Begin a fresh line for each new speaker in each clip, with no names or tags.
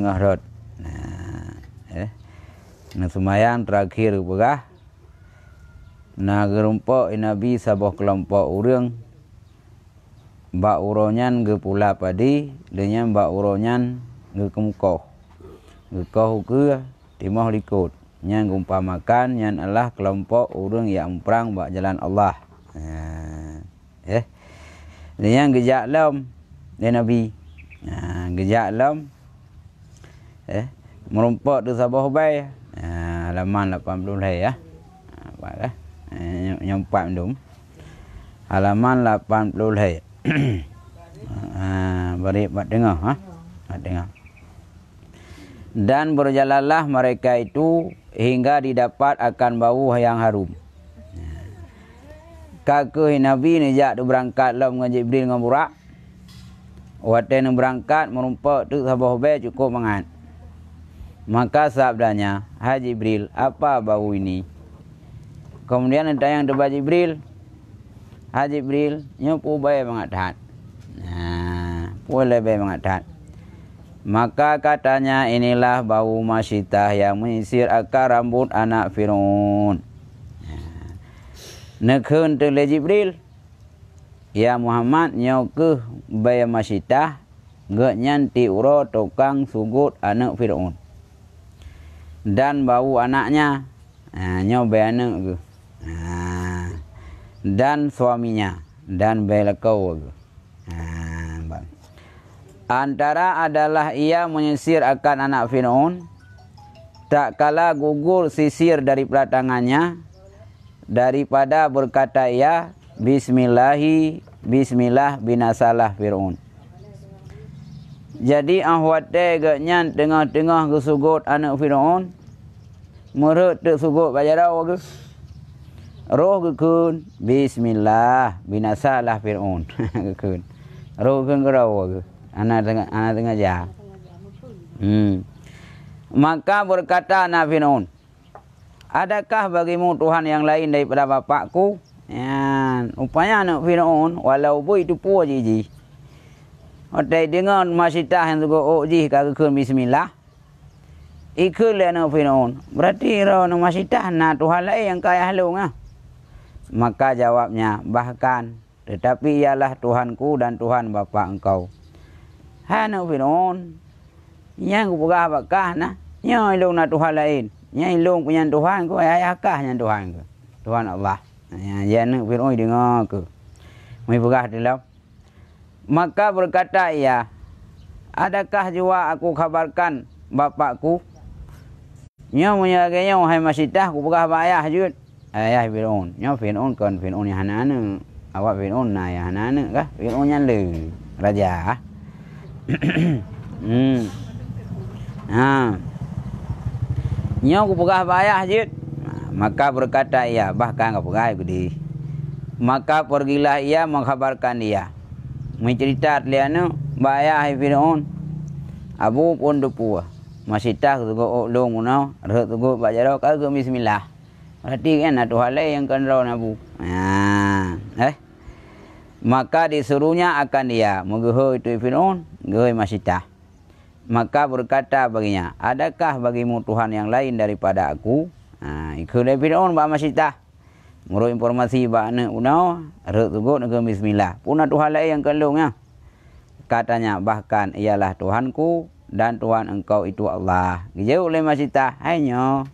tengah rot. Nah semayang terakhir begah. Nah gerumpok Nabi sabah kelompok urang. Mbak uronyan ge pula padi, dengan mbak uronyan ge kemukoh. Ge koh ke timah likut. Nyan gumpamakan nyan Allah kelompok urang yang perang bak jalan Allah. Dengan gejak lam dia Nabi. Gejak lam merompak tu sabah bay. Halaman 80 ya. Baiklah. Nyampak ndum. Halaman 80 beri buat dengar buat dengar. Dan berjalanlah mereka itu hingga didapat akan bau yang harum. Kakek Nabi ni jak tu berangkat lah dengan Jibril dengan Burak. Waktu ni berangkat merumpak tu sabah bay cukup mangat. Maka sabdanya, "Hai Jibril, apa bau ini?" Kemudian ditanya kepada Jibril, "Hai Jibril, nyopu bay mangat. Boleh bay mangat." Maka katanya, "Inilah bau masyitah yang menyisir akar rambut anak Fir'aun." Nekun tele Jibril, "Ya Muhammad, nyokuh bay masyitah gak nyanti uro tukang sugut anak Fir'aun. Dan bau anaknya, nyobai anak ke. Dan suaminya, dan belakau ke. Antara adalah ia menyisir akan anak Fir'aun, tak kala gugur sisir dari tangannya, daripada berkata ia, Bismillah binasalah Fir'aun. Jadi ahwate gaknyan tengah-tengah kesugut anak Fir'aun, merut tak sugut bajarau ke. Roh kekun, Bismillah binasalah Fir'aun. Kekun. Roh kekun kerau ke. Anak tengah jah. Maka berkata anak Fir'aun, "Adakah bagimu Tuhan yang lain daripada bapakku?" Upaya anak Fir'aun, walau pun itu pun jiji. Otai dengan masyitah yang suka ji kakekun Bismillah. Ikut le anak Fir'aun. Berarti anak masyitah na Tuhan lain yang kaya halung ah. Maka jawabnya, "Bahkan tetapi ialah Tuhanku dan Tuhan bapa engkau." Hai anak Fir'aun, yang kupegah bakah nah, yang ilung na Tuhan lain. Yang ilung punya Tuhan ku ayahkah yang Tuhan ku. Tuhan Allah. Ya anak Fir'aun dengar ke. Mai pegah dalam. Maka berkata ia, "Adakah jua aku kabarkan bapakku?" Nya menyaganya wahai masyitah ku pegah bayah jud. Ayah Fir'aun. Nya Fir'aun kan Fir'aun yang hana-hana. Awak Fir'aun na yang hana-hana kah? Fir'aun yang le. Raja. Nya ku pegah bayah jud. Maka berkata ia, bahkan kau pegah aku di. Maka pergilah ia mengkhabarkan dia. Mencerita liana bayah Fir'aun. Abu pun depu. Masyitah tu long unau, rek tu bajarau kagak Bismillah. Berarti kan Tuhan lain yang kan raw nabu. Maka disuruhnya akan dia menggehoi itu Fir'aun, gehoi masyitah. Maka berkata baginya, "Adakah bagimu Tuhan yang lain daripada aku?" Ikut Fir'aun ba masyitah. Ngurut informasi ba anak unau, rek tu dengan Bismillah. Puna Tuhan lain yang kan long. Katanya, "Bahkan ialah Tuhanku dan Tuhan engkau itu Allah." Jauh oleh masyitah, hanya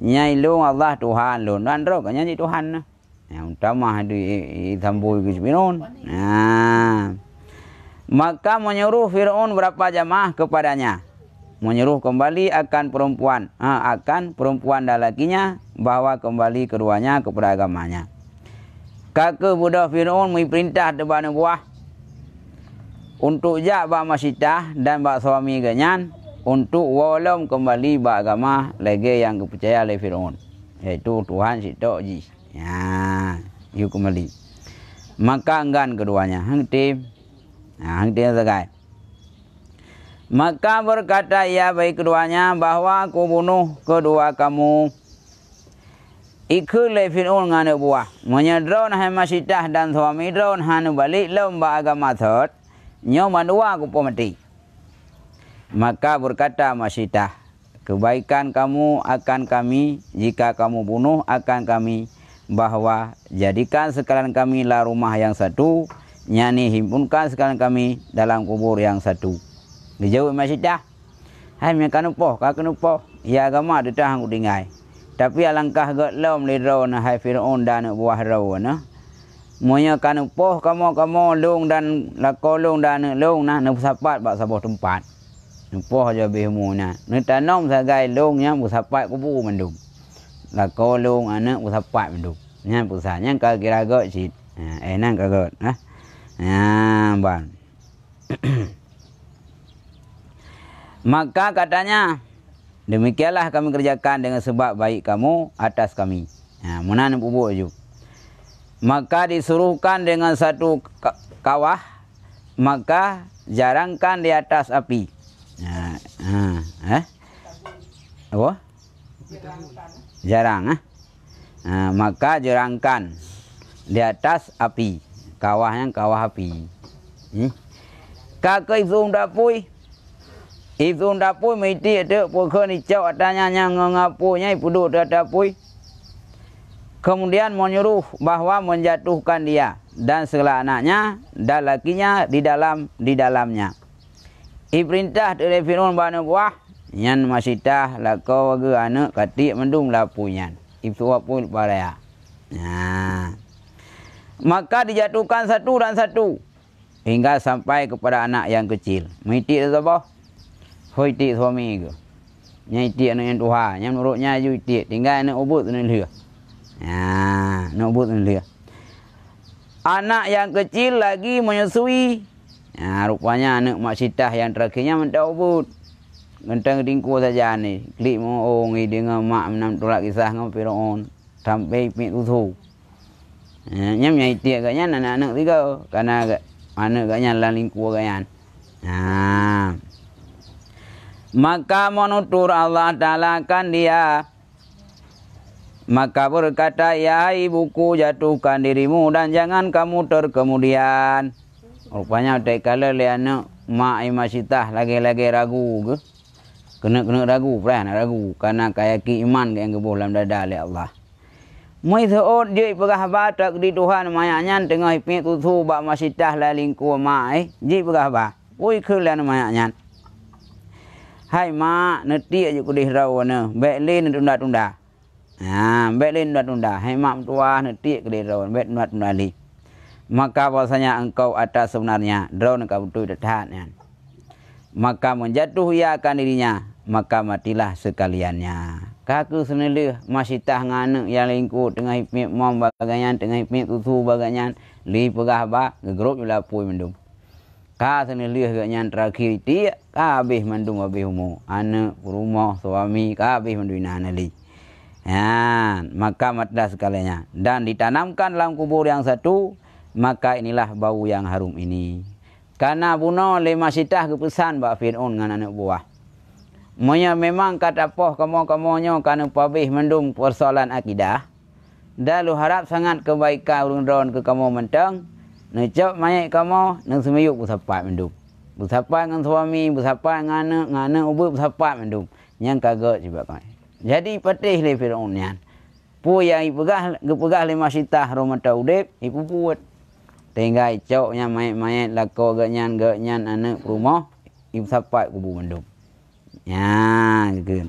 nyai long Allah Tuhan long. Dan roh kan nyai Tuhan. Yang utama di tambui ke Fir'aun. Maka menyuruh Fir'aun berapa jamaah kepadanya. Menyuruh kembali akan perempuan. Akan perempuan dan lakinya. Bawa kembali keduanya kepada agamanya. Kakek budak Fir'aun perintah depan buah. Untuk jak bak masyitah dan bak suami ganyan. Untuk walam kembali bak agama lagi yang kepercaya oleh Fir'aun. Iaitu Tuhan sitok ji. You kembali. Maka enggan keduanya. Hang tim segai. Maka berkata ia bagi keduanya bahawa aku bunuh kedua kamu. Ikut le Fir'aun ngana buah. Menyedron hai masyitah dan suami dron hanu balik lomba agama thot. Nyo mandua aku pun mati. Maka berkata Masyidah, kebaikan kamu akan kami jika kamu bunuh akan kami, bahwa jadikan sekalian kami lah rumah yang satu, nyani himpunkan sekalian kami dalam kubur yang satu. Dijawab Masyidah, hai mereka nupoh, kakak nupoh, ya agama detah aku tinggai. Tapi alangkah gak lom lidro na hai Fir'aun dan buah raw na. Monya kan nupoh kamu long dan lakolong dan long na nusapat bak sabuh tempat. Nupoh aja behmu na. Nu tanom sagai longnya musapat kubu mendung. Lakolong anak musapat mendung. Nya pusanya ka kira gak sit. Enak kagak, ha. Bang. Maka katanya, demikianlah kami kerjakan dengan sebab baik kamu atas kami. Munan bubuk ju. Maka disuruhkan dengan satu kawah, maka jarangkan di atas api. Apa? Jarang. Maka jarangkan di atas api. Kawahnya kawah api. Kakak izung dapui. Izung dapui mesti ada pokok ni cau adanya yang ngapunya ibu duduk dapui. Kemudian menyuruh bahwa menjatuhkan dia dan segala anaknya dan lakinya di dalamnya. Iperintah dari Fir'aun bana buah yang Masyidah lakau ke anak katik mendung lapunya. Ibu apun paraya. Maka dijatuhkan satu dan satu hingga sampai kepada anak yang kecil. Mesti apa? Hoi ti suami ke. Nyai ti anak yang tuha, yang menurutnya ju ti tinggal anak ubut tu leh. Nak ubut tu leh. Anak yang kecil lagi menyusui. Rupanya anak Masyidah yang terakhirnya minta ubut. Gentang tingku saja ni. Klik mau ngi dengan mak menam tolak kisah dengan Fir'aun sampai pik tutu. Nyam nyai ti agaknya anak-anak tiga karena anak agaknya lalingku agaknya. Maka menutur Allah Ta'ala kan dia. Maka berkata, ya ibuku jatuhkan dirimu dan jangan kamu terkemudian. Rupanya tak kala liana mak Masyidah lagi-lagi ragu ke. Kena ragu, nak ragu. Karena kayaki iman yang kebuh dalam dada oleh Allah. Mai seot dia pegah batak di Tuhan mayaknya tengah ipik tutu bak Masyidah lalingku mak ji pegah ba. Oi kelian mayaknya. Hai mak, neti aja kudih raw na, beklin tunda-tunda. Beklin tunda-tunda. Hai mak tua neti kudih raw, bet tunda-tunda li. Maka bahasanya engkau atas sebenarnya, draw nak betul detatnya. Maka menjatuh ia akan dirinya, maka matilah sekaliannya. Kaku senelih Masyidah ngana yang lingku tengah ipik mom baganyan, tengah ipik tutu baganyan, li pegah ba, gegrup jula pui mendung. Ka senelih gaknya terakhir dia habis mandung habis umur anak rumah suami habis mandung anali. Maka matilah sekaliannya dan ditanamkan dalam kubur yang satu, maka inilah bau yang harum ini. Karena bunuh oleh Masyidah kepesan bak Fir'aun dengan anak buah. Monya memang kata poh kamu-kamunya karena pabih mendung persoalan akidah. Dan lu harap sangat kebaikan urun-urun ke kamu mentang. Necap mayat kamu, nang semiyuk bersapat mendung. Bersapat dengan suami, bersapat dengan anak ubud bersapat mendung. Yang kagak juga kau. Jadi patih le Fir'aun nyan. Pu yang ipegah le Masyidah romata udip, ipu puat. Tinggal coknya mayat-mayat lakau ganyan anak rumah, ipu sapat kubu mendung. Gitu.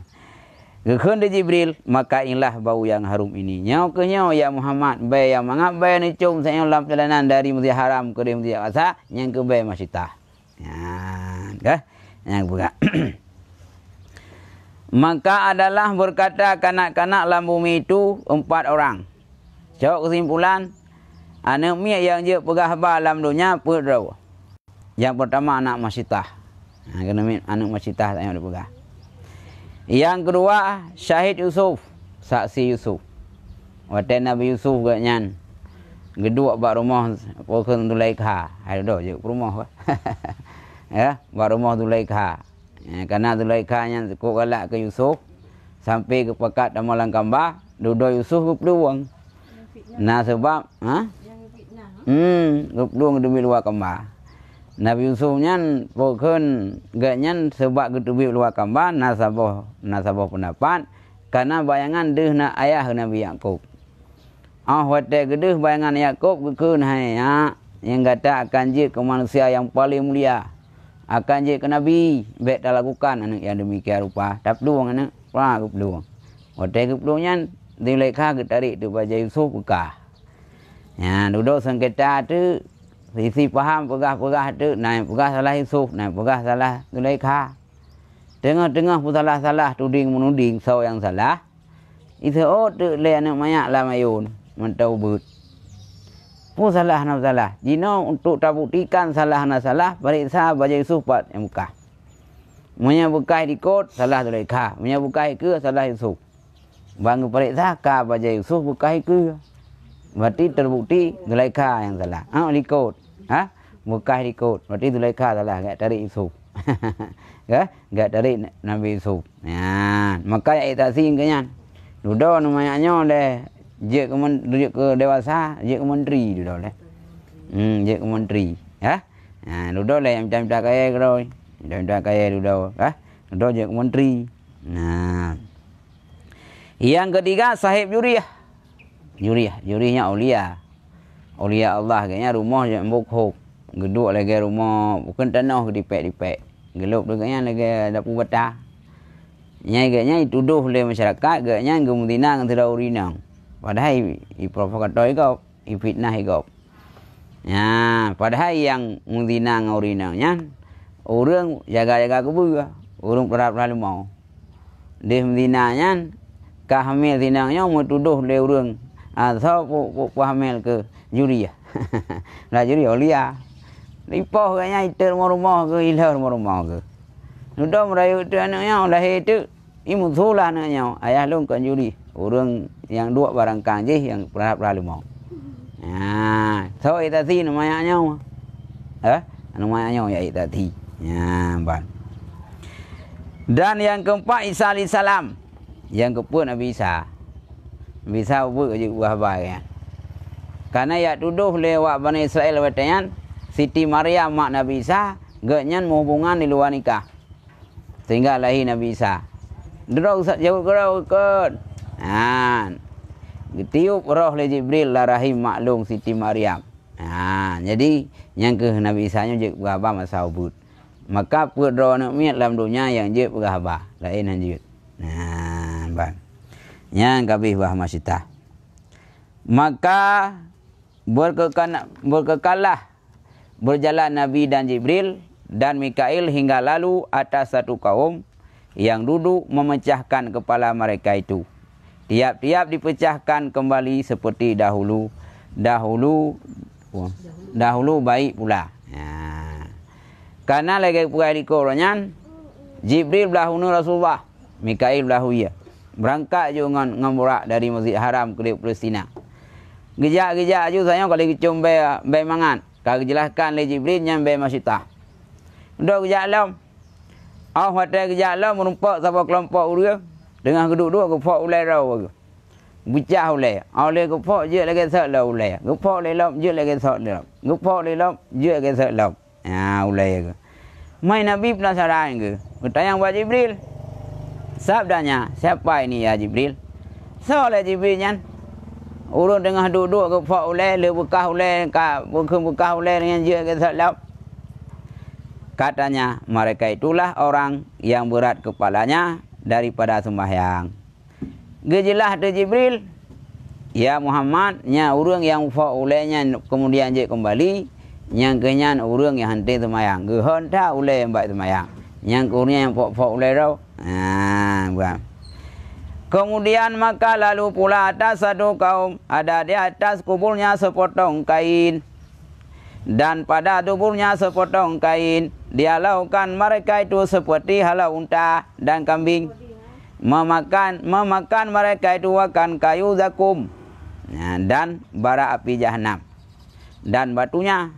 Gekun di Jibril, maka inilah bau yang harum ini. Nyau ke nyau ya Muhammad, bay yang mangap bay ni cum saya dalam perjalanan dari Masjid Haram ke Masjid Aqsa, yang ke bay Masyidah. Yang buka. Maka adalah berkata kanak-kanak dalam bumi itu 4 orang. Jawab kesimpulan, anak miak yang dia pegah ba dalam dunia perdraw. Yang pertama anak Masyidah. Kena anak Masyidah yang dia pegah. Yang kedua, Syahid Yusuf, saksi Yusuf. Waktu Nabi Yusuf gaknya geduk bak rumah pokok Zulaikha. Ada dah je rumah. Ya, bak rumah Zulaikha. Karena Zulaikha yang kok galak ke Yusuf sampai ke pekat amalan kambah, duduk Yusuf ke peluang. Nah sebab, ke peluang demi luar kambah. Nabi Yusuf nyan pokon ganyan sebab ketubik luar kamban nasabah pendapat karena bayangan deh na ayah Nabi Yakub. Wate gedeh bayangan Yakub keun hai ya yang kata akan je ke manusia yang paling mulia. Akan je ke Nabi baik dah lakukan anak yang demikian rupa. Tak peluang anak, ke peluang. Wate ke peluang nyan dilekha ke tarik tu baca Yusuf bekah. Ya, duduk sengketa tu sisi faham pegah-pegah tu naik pegah salah Yusuf, naik pegah salah Zulaikha. Tengah-tengah pun salah-salah tuding menuding so yang salah. Itu tu le anak mayak lah mayun mentau but. Pun salah nak salah. Jino untuk tak buktikan salah nak salah, periksa baca Yusuf pat yang bekah. Punya bekah dikot salah Zulaikha, punya bekah ke salah Yusuf. Bang periksa ka baca Yusuf bekah ke. Berarti terbukti Zulaikha yang salah. Dikot. Bekah dikot. Berarti Zulaikha salah, gak tarik Yusuf. Gak tarik Nabi Yusuf. Ya, maka ayat tasin kenyan. Duduk namanya oleh je ke dewasa, je ke menteri duduk oleh. Je ke menteri, ya. Nah, duduk oleh yang macam kaya keroi. Macam kaya duduk, duduk je ke menteri. Nah. Yang ketiga sahib juriyah. Juriyahnya aulia. Aulia Allah kayaknya rumah je mbok. Geduk lagi rumah bukan tanah dipek-dipek. Gelup tu kayaknya lagi dapur bata. Nyai kayaknya dituduh oleh masyarakat kayaknya gemudina ngan tidak urinang. Padahal i provokator ikop, i fitnah ikop. Ya, padahal yang mudina ngan urinangnya orang jaga-jaga kebu, orang perap-perap mau. Dia mudinanya kahamil tinangnya mau tuduh oleh orang. Atau hamil ke juriyah. Lah juriyah aulia. Lipoh kayaknya itu rumah ke ilah rumah ke. Sudah merayu itu anaknya lahir itu imusulah anaknya. Ayah lu kan juri. Orang yang dua barang kanjih yang pernah mau. So itati namanya. Namanya ya itati. Ban. Dan yang keempat Isa alaihissalam. Yang keempat Nabi Isa. Nabi Isa buat je buah baik. Karena ya tuduh lewat Bani Israel watayan Siti Maryam mak Nabi Isa genyan hubungan di luar nikah. Sehingga lahir Nabi Isa. Duduk jauh kerau ke. Tiup roh le Jibril lah rahim maklum Siti Maryam. Jadi yang ke Nabi Isa nya je berapa masa ubud. Maka pedro nak miat dalam dunia yang je berapa. Lain anjut. Bang. Yang kabih bah masita. Maka berkekallah berjalan Nabi dan Jibril dan Mikail hingga lalu atas satu kaum yang duduk memecahkan kepala mereka itu. Tiap-tiap dipecahkan kembali seperti dahulu. Dahulu baik pula. Karena lagi puai di koronyan Jibril belahunu Rasulullah, Mikail belahu ia. Berangkat je dengan borak dari Masjid Haram ke Palestina. Gejak-gejak je saya kalau kecum bay mangan. Kalau jelaskan oleh Jibril yang bay masyitah. Udah kejak alam. Hotel kejak alam merumpak sama kelompok urang. Dengan kedua-dua kepok ulai rau. Bicah ulai. Oleh kepok je lagi sak lah ulai. Kepok lelap je lagi sak lelap. Kepok lelap je lagi sak lelap. Ulai ke. Mai Nabi penasaran ke? Bertanya buat Jibril. Sabdanya, siapa ini ya Jibril? Soalnya Jibril nyan. Urang tengah duduk ke pak ulai, le bekah ulai, bekah ulai dengan je ke salap. Katanya, mereka itulah orang yang berat kepalanya daripada sembahyang. Gejelah tu Jibril. Ya Muhammad, nya urang yang pak ulainya kemudian je kembali, yang kenyan urang yang henti sembahyang. Gehon tak ulai yang baik sembahyang. Yang kurnia yang pak ulai rau. Bukan. Kemudian maka lalu pula atas satu kaum ada di atas kuburnya sepotong kain. Dan pada tubuhnya sepotong kain. Dia lakukan mereka itu seperti halau unta dan kambing. Memakan mereka itu akan kayu zakum. Dan bara api jahanam. Dan batunya.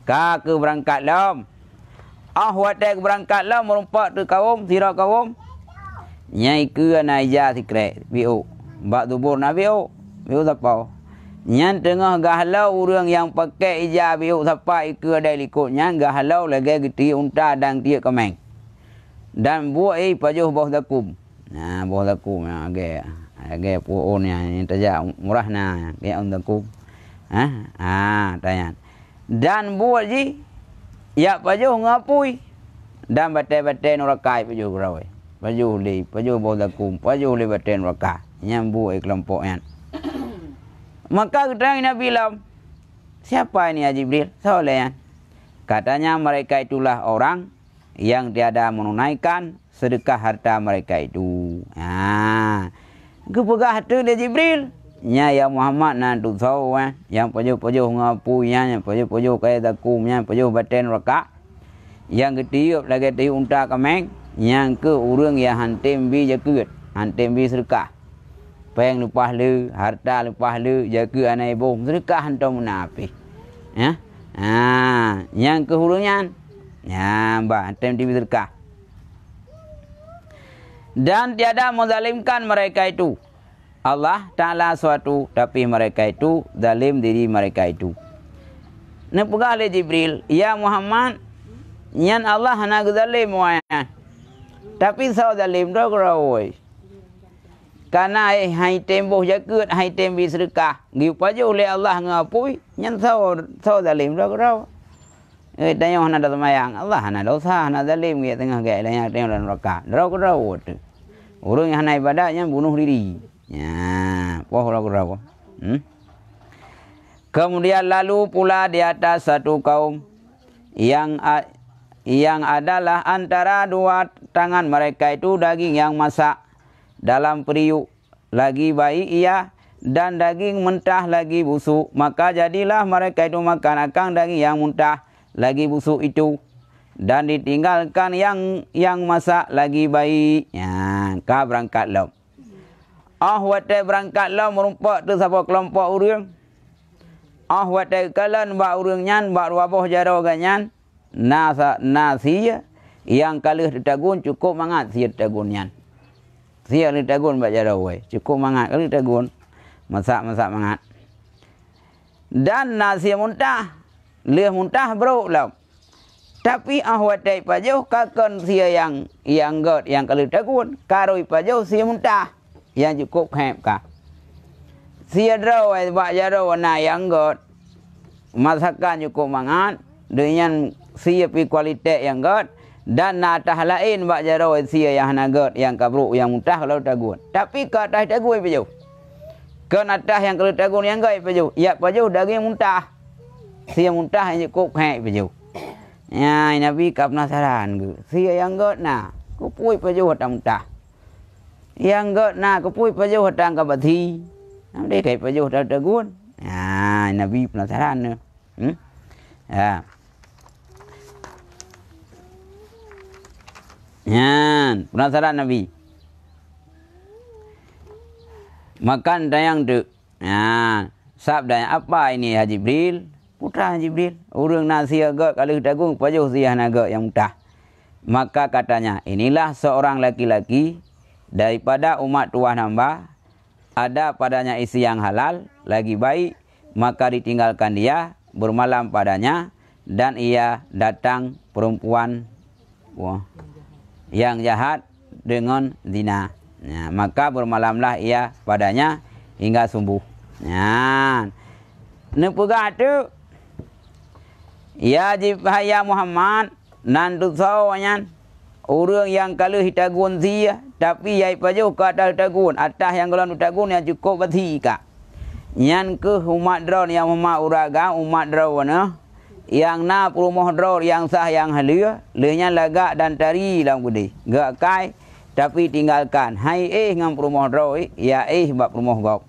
Ke berangkat lam. Watak berangkat lam merumpak tu kaum. Sirah kaum. Nyai ke naija sikre bio bak dubur na bio tapau Nyan tengah gahlau orang yang pakai ijab biuk sampai ke dari likutnya gahlau lagi geti unta dan dia kemeng. Dan buat pajuh bawah dakum. Nah, bawah dakum agak puun yang tajak murah nah kayak dakum. Tanya. Dan buat ji ya pajuh ngapui dan batai-batai nurakai pajuh gerawai. Pajuh bawah dakum, pajuh li batai nurakai. Yang buat kelompok yang. Maka keterangan Nabi bilang, siapa ini ya Jibril? Soalnya katanya mereka itulah orang yang tiada menunaikan sedekah harta mereka itu. Kepegah tu dia Jibril. Nya ya Muhammad nantu tahu yang pajuh-pajuh ngapunya, yang pajuh-pajuh kaya takumnya, pajuh baten raka. Yang ketiup lagi tiup unta kameng, yang ke urang yang hantim bi jakut, hantim bi sedekah. Peng lepas le, harta lepas le, jaga anak ibu, sedekah hantam munafik. Ya. Yang ke hurungnya, ya, mbak, hantam bi sedekah. Dan tiada menzalimkan mereka itu. Allah Ta'ala suatu, tapi mereka itu zalim diri mereka itu. Nepegah oleh Jibril, ya Muhammad, nyan Allah nak zalim wanya. Tapi sao zalim dah kerawai. Karena hai temboh jakut, hai tembi sedekah. Giu paju oleh Allah ngapui, nyan sao zalim dah kerawai. Tanya hana dah semayang, Allah hana dosa, hana zalim dia tengah gaya lain tengah dalam neraka. Dah kerawai tu. Orang yang hana ibadahnya bunuh diri. Ya, pohon kerawai. Kemudian lalu pula di atas satu kaum yang adalah antara dua tangan mereka itu daging yang masak dalam periuk lagi baik ia dan daging mentah lagi busuk, maka jadilah mereka itu makan akan daging yang mentah lagi busuk itu dan ditinggalkan yang masak lagi baik. Ya, ka berangkatlah. Watai berangkatlah merumpak tu siapa kelompok urang. Watai kalan ba urang nyan ba wabah jaro ganyan. Nasiya yang kalih ditagun cukup mangat sia tagun nyan. Sia ditagun ba jaro we. Cukup mangat kalih tagun. Masak mangat. Dan nasi muntah. Leh muntah bro lah. Tapi watai pajuh kakon sia yang god yang kalih tagun. Karoi pajuh sia muntah. Yang cukup hẹp ka. Sia draw ba jaro na yang god. Masakan cukup mangat dengan sia pi kualitas yang god dan natah lain bak jaro sia yang hana god yang kabruk yang muntah kalau tagun. Tapi ke atas tagun paju. Ke atas yang kalau tagun yang god paju. Ya paju daging muntah. Sia muntah yang cukup hẹp paju. Ya Nabi ka penasaran ke. Sia yang god nah, kupui paju hata muntah. Yang god nah kupui paju hata ka bathi. Namde kai paju hata tagun. Ya Nabi penasaran ne. Ya. Penasaran Nabi. Makan dayang tu. Sabda apa ini Haji Jibril? Putra Haji Jibril. Urang nasi agak kalau tagung pajuh sia naga yang muntah. Maka katanya, inilah seorang laki-laki daripada umat tuah nambah. Ada padanya isi yang halal, lagi baik. Maka ditinggalkan dia, bermalam padanya. Dan ia datang perempuan yang jahat dengan zina. Maka bermalamlah ia padanya hingga sembuh. Nepegah tu ya jibhaya Muhammad nantu sawanyan orang yang kalau hitagun sia tapi yai pajuh ke atas tagun atas yang kalau tagun yang cukup berthi ka nyan ke umat draw yang umat uraga umat draw na yang na perumoh draw yang sah yang halia lehnya lagak dan tari dalam gede gak kai tapi tinggalkan hai ngam perumoh draw ya bak perumoh gok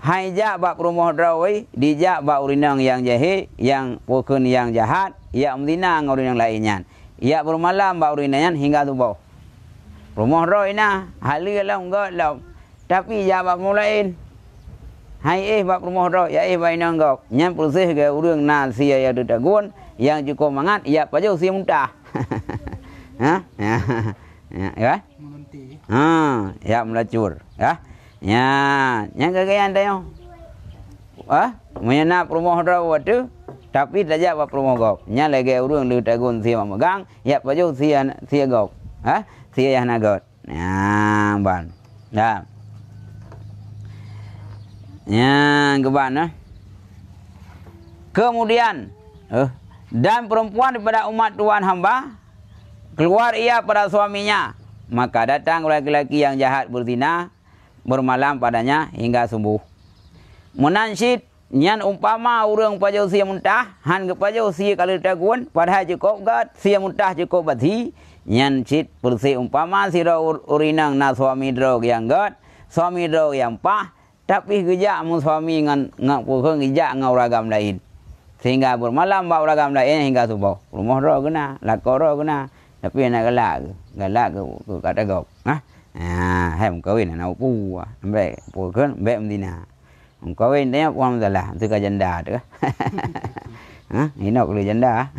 hai jak bak perumoh draw dijak bak urinang yang jahe yang pokon yang jahat ya mendina ngaurin yang lainnya ya bermalam bak urinannya hingga subuh perumoh draw na halia lam gak lam tapi ya bak mulain hai bak rumah ro ya bai nang gok nyam proses ke urang na sia ya ditagun yang cukup mangat ya pajuh sia muntah ya ya melacur ya yang kagayaan tayo menyenap rumah rawa tu tapi tak jawab rumah gop nya lagi urang lu tagun sia megang ya baju sia gop sia yang nagot ban dah ya keban kemudian dan perempuan daripada umat Tuhan hamba keluar ia pada suaminya, maka datang laki-laki yang jahat berzina bermalam padanya hingga sembuh. Menansyid nyan umpama urang pajau sia muntah han ke pajau sia kalau tagun padahal cukup gat sia muntah cukup bathi nyan cit persi umpama sira urinang na suami drog yang gat suami drog yang pah tapi gejak mu suami ngan pukang gejak ngau ragam lain sehingga bermalam bau ragam lain hingga subuh rumah drog kena lakor kena tapi nak galak ke kata gop hai kawin nak pu ambek pukang ambek mdina kawin dia pun salah tu ka janda tu ini nak lu janda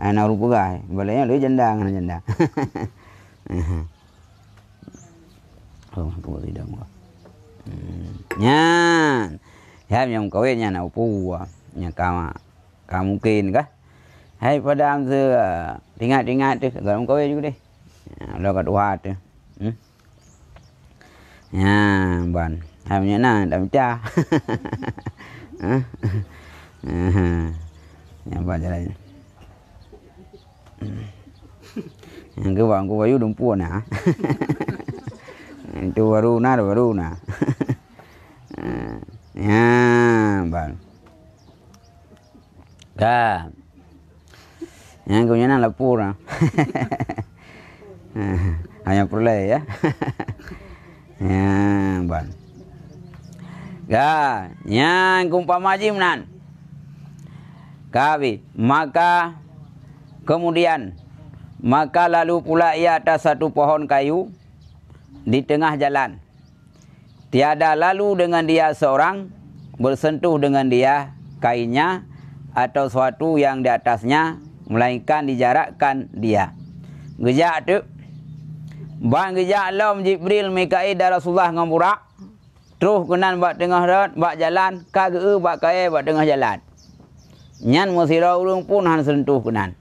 anak rupa gai balanya lu janda ngana janda aku tidak mau nyan yang kawin nya nak pu nya kamu mungkin kah hai pada am tu ingat tu kalau kawin juga deh lo kat dua tu ya ban hamnya na dah pecah yang apa jalan yang ke bang ku bayu dumpu na itu baru na ya bang ka yang punya na lapura hanya perlu ya ya bang yang kumpama jimnan kawi maka kemudian maka lalu pula ia atas satu pohon kayu di tengah jalan tiada lalu dengan dia seorang bersentuh dengan dia kainnya atau suatu yang di atasnya melainkan dijarakkan dia gejak tu bang gejak lam Jibril Mikail dan Rasulullah ngamurak terus kenan bak tengah rot bak jalan kage bak kae bak tengah jalan nyan musira urung pun han sentuh kenan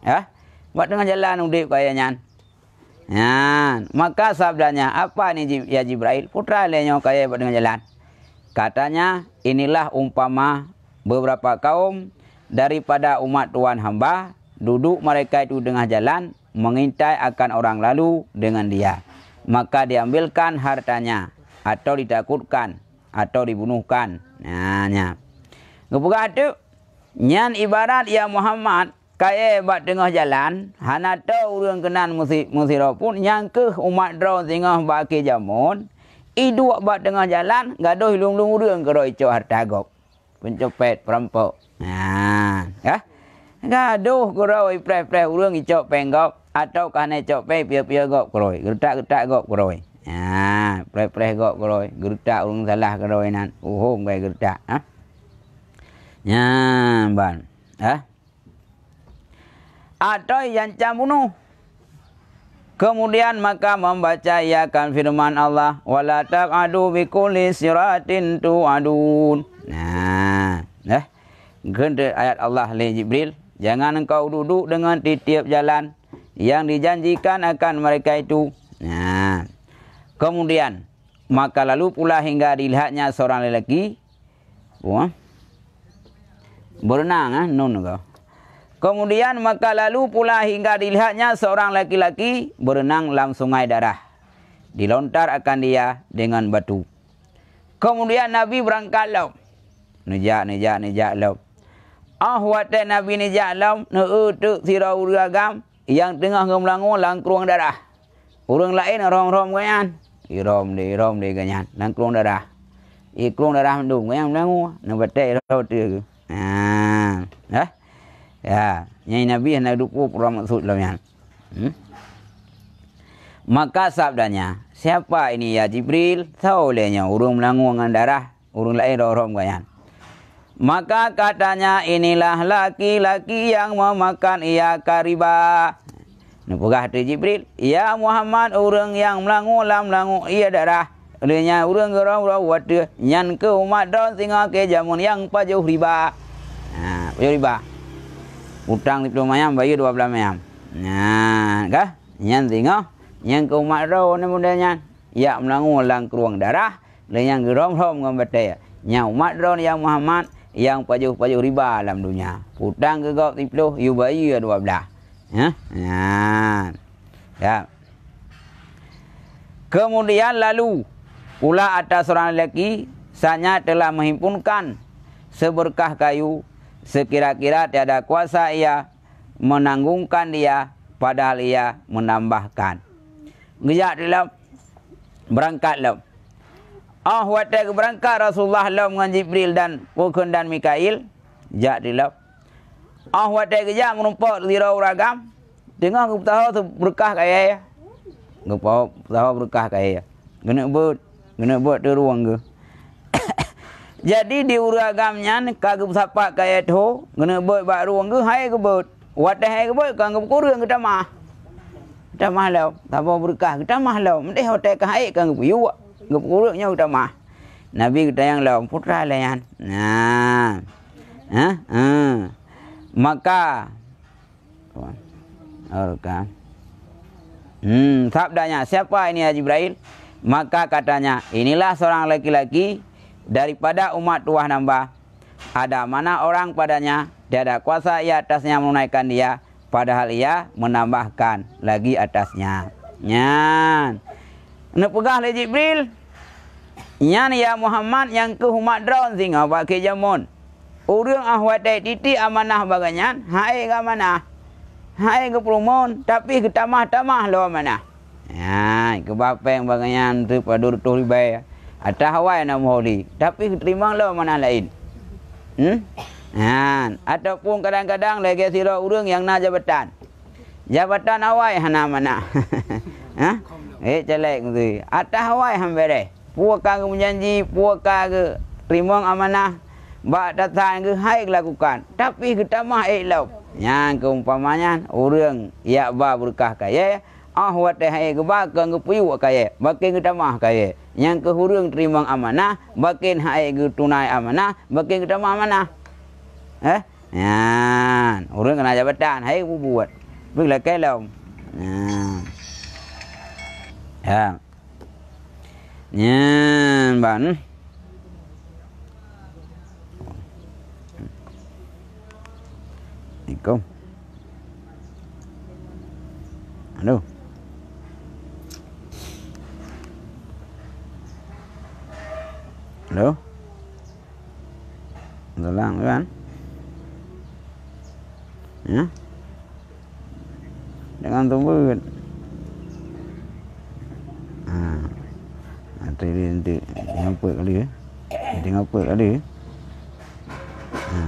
ya bak tengah jalan udip kaya nyan maka sabdanya apa ni ya Jibril putra lenyo kaya bak tengah jalan katanya inilah umpama beberapa kaum daripada umat Tuhan hamba duduk mereka itu tengah jalan mengintai akan orang lalu dengan dia maka diambilkan hartanya atau ditakutkan atau dibunuhkan. Nya. Ngepugah tu nyan ibarat ya Muhammad kaya bat tengah jalan hana tau urang kenan musira pun yang ke umat draw tengah baki jamun idu bat tengah jalan gaduh lung-lung urang kero ico harta gop pencopet perampok. Ya. Gaduh kero ipre-ipre urang ico penggop atau kane copet pia-pia gop kero gertak-gertak gop kero. Pleh-pleh gok koroi gertak urang salah koroi nan uhum kai gertak ban atau yang bunuh kemudian maka membaca ia akan firman Allah wala taqadu bi kulli siratin tu'adun gende ayat Allah li Jibril jangan engkau duduk dengan tiap jalan yang dijanjikan akan mereka itu kemudian maka lalu pula hingga dilihatnya seorang lelaki berenang kemudian maka lalu pula hingga dilihatnya seorang laki-laki berenang dalam sungai darah dilontar akan dia dengan batu kemudian Nabi berangkat laut nejak laut wate Nabi nejak laut tu sirau uragam yang tengah ngemelangu langkruang darah orang lain rom-rom ganyan irom de ganyan langkruang darah ikruang darah mendung yang melangu nabate raut tu ya nyai Nabi hendak duku pura maksud lawan maka sabdanya siapa ini ya Jibril tahu lenya urung melangu dengan darah urung lain rom ganyan maka katanya inilah laki-laki yang memakan ia kariba Nepugah tu Jibril, ya Muhammad orang yang melangu ia darah Lenya urang gerong rawat nyan ke umat don singa ke jamun yang pajauh riba. Nah, pajauh riba. Utang 10 mayam bayar 12 mayam. Nah, kah? Nyan singa yang ke umat ro ni mudanya. Ya melangu lang keruang darah. Lenya gerong rom ngambate. Nya umat ro yang Muhammad yang pajauh riba dalam dunia. Utang ke gau 10 you bayar 12. Ya. Nah. Ya. Kemudian lalu pula atas seorang lelaki sanya telah menghimpunkan seberkah kayu sekira-kira tiada kuasa ia menanggungkan dia padahal ia menambahkan. Gejak dalam berangkat lam. Waktu berangkat Rasulullah lam dengan Jibril dan Bukan dan Mikail. Jak dalam. Waktu gejak menumpak zirau ragam. Tengah aku tahu berkah kaya. Aku tahu berkah kaya. Kena buat di ruang ke. Jadi di uragamnya kagak sapa kaya tu, kena buat ruang ke hai ke buat. Wadah hai ke buat kan ke kurang kita mah. Kita mah lau, tak apa berkah kita mah lau. Mendeh hotel ke hai kan ke piu. Ke kurangnya kita mah. Nabi kita yang lau putra layan. Nah. Maka orkan. Sabdanya, siapa ini ya Jibril? Maka katanya, inilah seorang laki-laki daripada umat Tuhan hamba. Ada mana orang padanya, tiada kuasa ia atasnya menunaikan dia, padahal ia menambahkan lagi atasnya. Nyan. Nak pegah le Jibril. Nyan ya Muhammad yang ke umat draun singa pakai jamun. Urang ahwat titi amanah baganyan, hai ke amanah. Hai ke perumun, tapi ke tamah-tamah lo mana. Ya, ke bapa yang baganyan tu padur tu ribai. Atah hawai nak moholi, tapi terima lo mana lain. Ataupun kadang-kadang lagi sira urang yang nak jabatan. Jabatan hawai hana mana. Celek tu. Atah hawai hambere. Puaka ke menjanji, puaka ke terima amanah. Bak datang ke hai lakukan, tapi ke tamah lo. Yang keumpamanya orang ya ba berkah kaya wat hai ke bakang ke piu kaya bakin ke tamah kaya yang ke hurung terima amanah bakin hai ke tunai amanah bakin ke tamah amanah orang kena jabatan hai ku buat bila kelom ya nyan ban Assalamualaikum. Halo. Halo. Dalang kan? Ya. Jangan tunggu. Nanti ngapa kali ya? Nanti ngapa kali ya? Ya.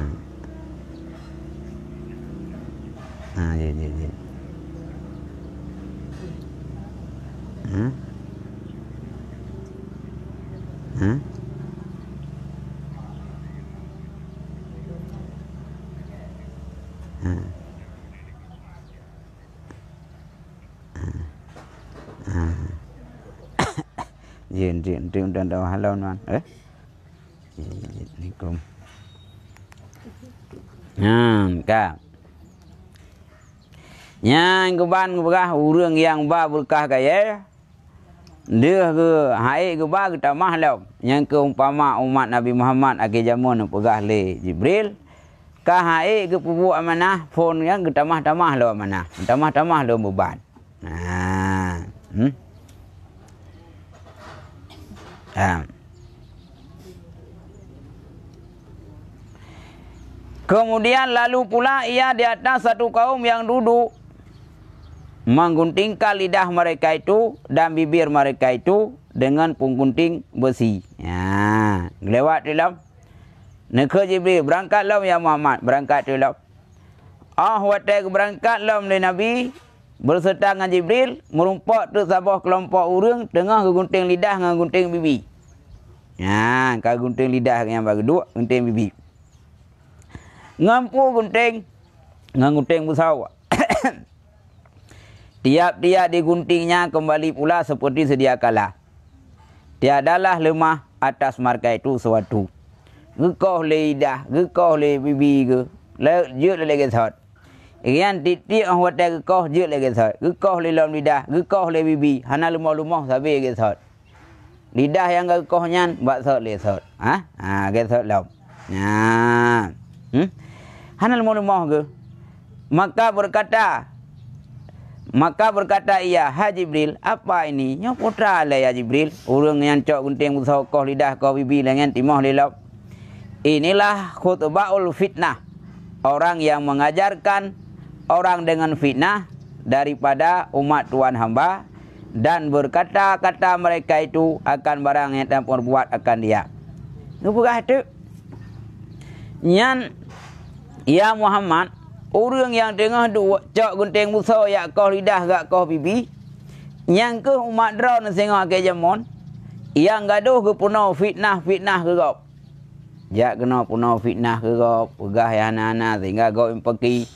Jin dan dah halau man. Assalamualaikum. Kak. Yang keban berkah urang yang ba berkah kaya. Dia ke hai ke ba kita mahlau. Yang ke umpama umat Nabi Muhammad akhir zaman pegah le Jibril. Ka hai ke pubu amanah phone yang kita tamah lo amanah. Tamah lo beban. Kemudian lalu pula ia di atas satu kaum yang duduk mengguntingkan lidah mereka itu dan bibir mereka itu dengan penggunting besi. Ya, lewat dalam negeri Jibril berangkat lam ya Muhammad berangkat dalam. Waktu berangkat lam dari Nabi berserta dengan Jibril merumpak tu sabah kelompok orang tengah gunting lidah dengan gunting bibi. Ya, kau gunting lidah yang bagi dua gunting bibi. Ngampu gunting dengan gunting besar. Tiap-tiap diguntingnya kembali pula seperti sedia kala. tiadalah lemah atas mereka itu suatu. Gekoh lidah, gekoh le bibi ke, le je le lagi thot. Ian titik orang watai gekoh je lagi thot. Gekoh le lom lidah, gekoh le bibi, hana lumah-lumah sabi lagi thot. Lidah yang gekoh nyan, buat thot le thot. Lagi thot lom. Hana lumah-lumah ke. Maka berkata ia, "Ha Jibril, apa ini? Nya putra lah ya Jibril. Orang yang cok gunting busau koh lidah koh bibi dengan timah lelap. Inilah khutbaul fitnah. Orang yang mengajarkan orang dengan fitnah daripada umat Tuhan hamba dan berkata-kata mereka itu akan barang yang tak perbuat akan dia." Ngupukah itu? Nyan ya Muhammad, orang yang tengah duk cok gunting busau yak koh lidah gak koh bibi, yang ke umat draw na sengok ke jamon, yang gaduh ke puno fitnah ke gop. Jak kena puno fitnah ke gop, pegah ya anak-anak sehingga gop yang pergi.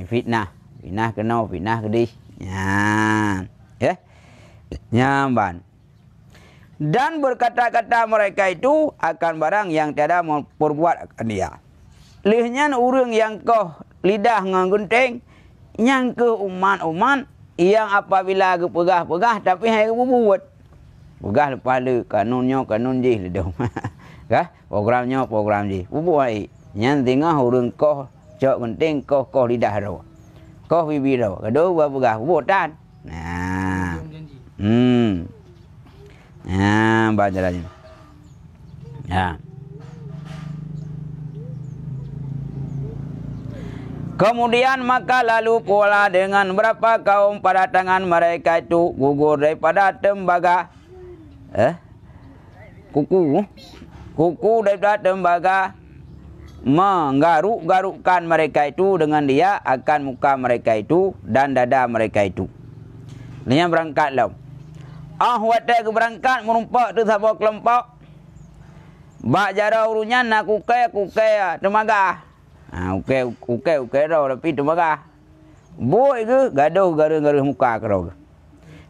Fitnah kena fitnah ke di. Nyamban. Dan berkata-kata mereka itu akan barang yang tiada memperbuat akan dia. Lihnya orang yang koh lidah ngangunting yang ke umat-umat yang apabila ke pegah-pegah tapi hai ke buat. Pegah lepas le kanunnya kanun je le dong. Kah? Programnya program je. Buat yang tengah orang koh cok gunting koh lidah ro. Koh bibi ro. Gaduh buat pegah buat tan. Baca lagi. Kemudian maka lalu pula dengan berapa kaum pada tangan mereka itu gugur daripada tembaga. Kuku daripada tembaga menggaruk-garukkan mereka itu dengan dia akan muka mereka itu dan dada mereka itu. Ini berangkat lah. Watai ke berangkat merumpak tu sabuk kelompok. Bak jara urunya nak kukai temaga. Ukai rau tapi temaga. Boy ke gaduh garuh muka kerau.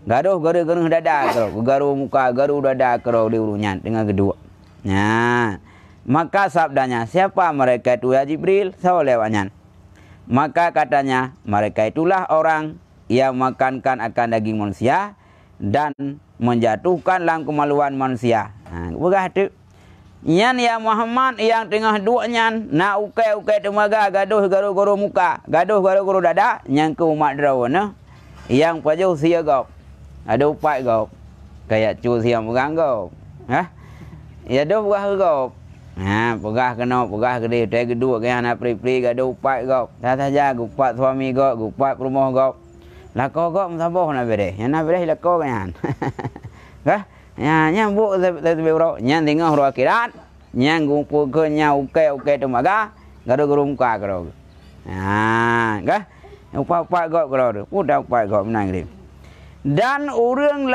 Gaduh garuh dada kerau. Garuh muka garuh dada kerau di urunya dengan kedua. Maka sabdanya, siapa mereka itu ya Jibril? Saya lewatnya. Maka katanya, mereka itulah orang yang makankan akan daging manusia dan menjatuhkan dalam kemaluan manusia. Bukan itu. Yan ya Muhammad yang tengah duanya nak ukai temaga gaduh garuh muka, gaduh garuh dada yang ke umat drawana yang pajau sia gop. Ada upai gop. Kayak cu sia megang gop. Ya do pegah gop. Pegah kena pegah gede tai kedua ke anak pri gaduh upai gop. Dah saja gupat suami gop, gupat rumah gop. Lako gop saboh na bere. Yang na bere lako kan. Nya bu tapi bro nya tengah ro akhirat nya ngumpul ke nya ukai temaga garu muka karo. Upa gop karo. Udah upa gop menang dia. Dan urang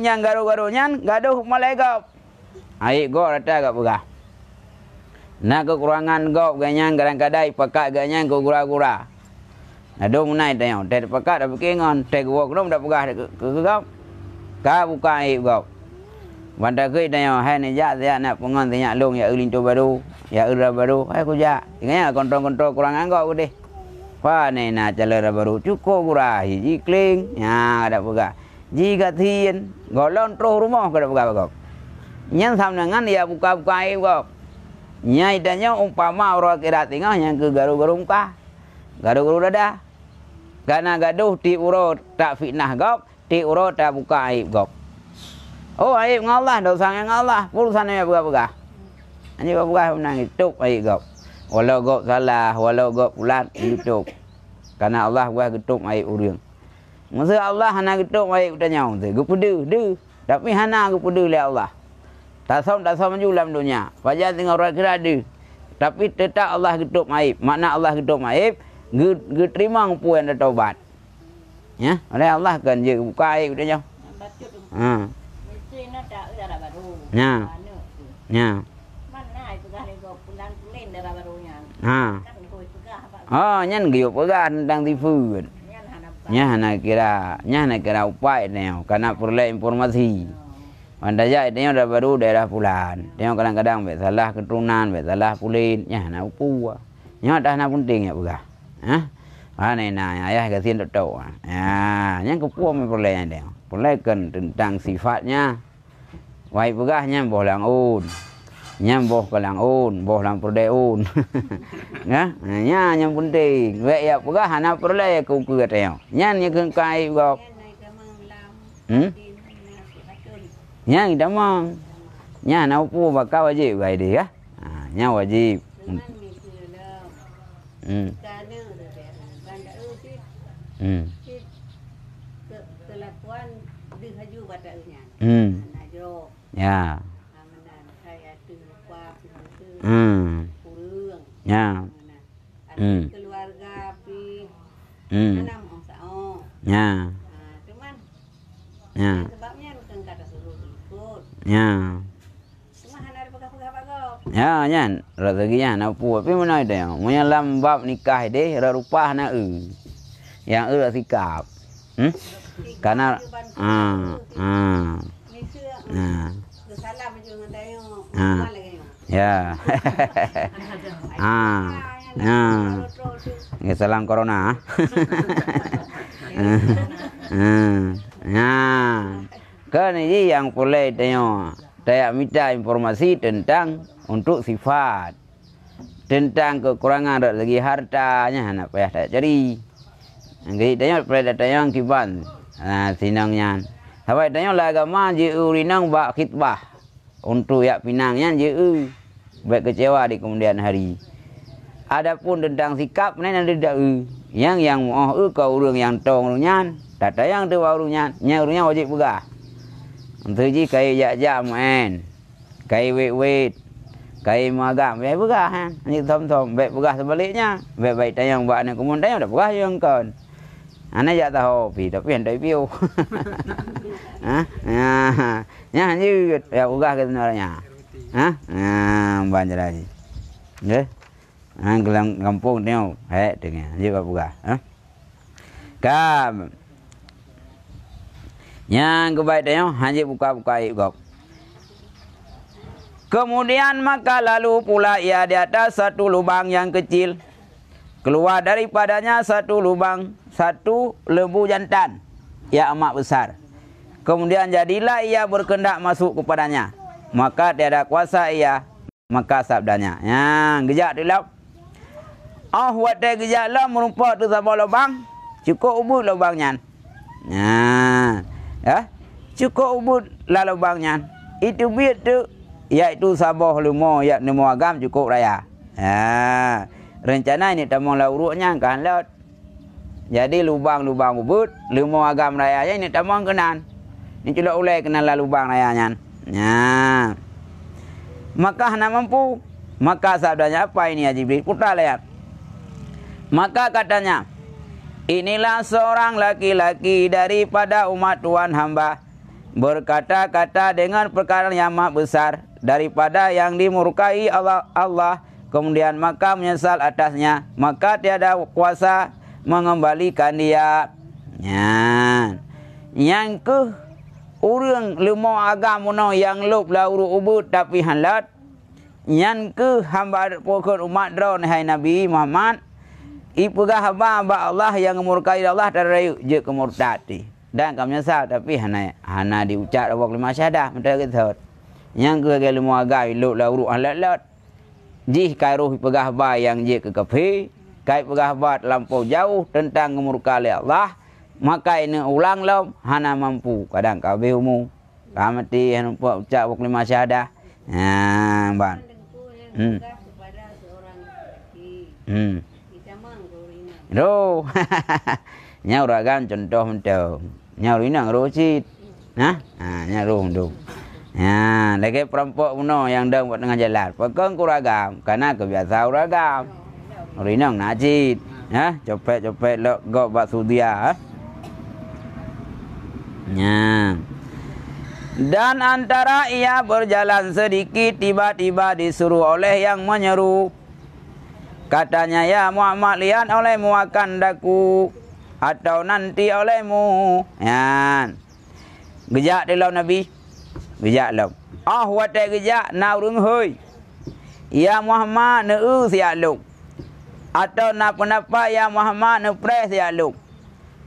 yang garu-garunya gaduh malai gop. Ai gop rata gop pegah. Nak kekurangan gop ganyang kadang-kadang pakat ganyang ke gura-gura. Aduh menai tayang, tak pakat dah pekingan, tak gua kena dah pegah ke gop. Ka buka ai gop. Banda ke tayang hai ni jak dia nak pengan tanya long ya ulin tu baru, ya ura baru, hai ku jak. Inganya kontrol kurangan gop deh. Pa ni nak jalan baru cukup gura hiji kling, ya ada pegah. Jika thin, golon terus rumah ke pegah gop. Yang sama dengan dia buka-buka ai gop. Nyai tanya umpama orang kira tengah yang ke garu-garu muka, garu-garu dada. Karena gaduh ti uro tak fitnah gop, ti uro tak buka aib gop. Oh aib ngallah, dosa yang ngallah, pulsanya buka-buka. Ini buka menang hidup aib gop. Walau gop salah, walau gop ulat hidup. Karena Allah buat hidup aib urang. Masa Allah hana hidup aib tanya tu, gupedu, tapi hana gupedu le Allah. Tak som maju dalam dunia. Fajar tengah orang kira ada. Tapi tetap Allah hidup aib. Makna Allah hidup aib, terima umpu yang dah taubat. Ya, oleh Allah kan je buka aib dia jauh. Ya. Nyan giu pegah tentang tipu. Nya nak kira upai neo karena perlu informasi. Mandaya tengok dah baru daerah Pulan. Tengok kadang-kadang bet salah keturunan, bet salah pulin, nya nak upu. Nya dah nak penting ya begah. Này nè ayah cái thiên độ những cái cua mình boleh ada boleh kan tentang sifatnya wai begah nya boh lang un nya boh kalang un boh lang perdeun ya nya yang penting we ya begah anak boleh ku ku teo nya ni kan kai gop nya ida mang nya na pu bakal wajib gai dia nya wajib
kelakuan di haju badanya. Najo.
Ya.
Amanan saya tu kuat tu. Kurang.
Ya.
Keluarga pi. Enam orang sao.
Ya.
Cuman.
Ya.
Sebabnya bukan kata suruh ikut.
Ya.
Cuma hana ada pegah-pegah.
Ya, nyan. Rezekinya nak pu tapi mana ada yang punya lambab nikah deh rupah na yang sikap. Karena ya. Salam corona. Kan ini yang boleh tengok. Saya minta informasi tentang untuk sifat. Tentang kekurangan rezeki hartanya anak payah tak cari. Jadi tanya pada tanya kiban, sinangnya. Sampai tanya lah agama je urinang bak khitbah untuk yak pinangnya je baik kecewa di kemudian hari. Adapun tentang sikap ni nanti dah yang kau urang yang tongnya, tak tayang tu urungnya, urungnya wajib begah. Untuk ji kai jak main, kai wet, kai magam, baik begah ni thom baik begah sebaliknya, baik tayang bak ni kemudian dah begah yang kon. Anak jak tahu tapi hendak piu. Nya như ya ugah ke sebenarnya. Banyak lagi. Nggih. Gelang kampung tengok, dengan juga ugah, Kam. Yang kebaik tengok, hanya buka-buka ikut. Kemudian maka lalu pula ia di atas satu lubang yang kecil. Keluar daripadanya satu lubang, satu lembu jantan yang amat besar. Kemudian jadilah ia berkendak masuk kepadanya. Maka tiada kuasa ia, maka sabdanya. Gejak dilap. Watai gejak lah merupakan tu sabah lubang. Cukup ubud lubangnya. Cukup ubud lah lubangnya. Itu biar tu, iaitu sabah limo, iaitu limo agam cukup raya. Rencana ini tamang lauruknya kan laut. Jadi lubang-lubang ubud, limo agam raya ini tamang kenan. Ini celok ulai kenal lah lubang rayanya. Maka hana mampu. Maka sabdanya apa ini ya Jibril? Putar lihat. Maka katanya, inilah seorang laki-laki daripada umat Tuhan hamba. Berkata-kata dengan perkara yang amat besar. Daripada yang dimurkai Allah. Kemudian maka menyesal atasnya, maka tiada kuasa mengembalikan dia. Yang ke urang lemo agam mono yang lop la uru ubud tapi halat. Yang ke hamba pokok umat drone hai Nabi Muhammad. Ipegah hamba Allah yang murkai Allah terayu je kemurtati. Dan kami menyesal tapi hana diucap awak lima syahadah mentera kita. Yang ke lemo agam lop la uru halat. Jih kai roh pegah ba yang je ke kafe, kai pegah ba lampau jauh tentang kemurkaan Allah, maka ini ulang lam hana mampu kadang kau behumu, kamati hana ucap wak lima syahadah. Ban. Ro. Nyau ragam contoh mentau. Nyau inang rosit. Nyau ro. Lagi perampok puno yang dah buat tengah jalan. Pegang kuragam karena kebiasaan ragam. Rinang najid, copet-copet lok gok bak sudia. Dan antara ia berjalan sedikit tiba-tiba disuruh oleh yang menyeru. Katanya, ya Muhammad, lihat olehmu akan daku atau nanti olehmu. Gejak di laut Nabi. Gejak lom. Watai gejak na urung hoi. Ya Muhammad ne siap lom. Atau na penapa ya Muhammad ne pres siap lom.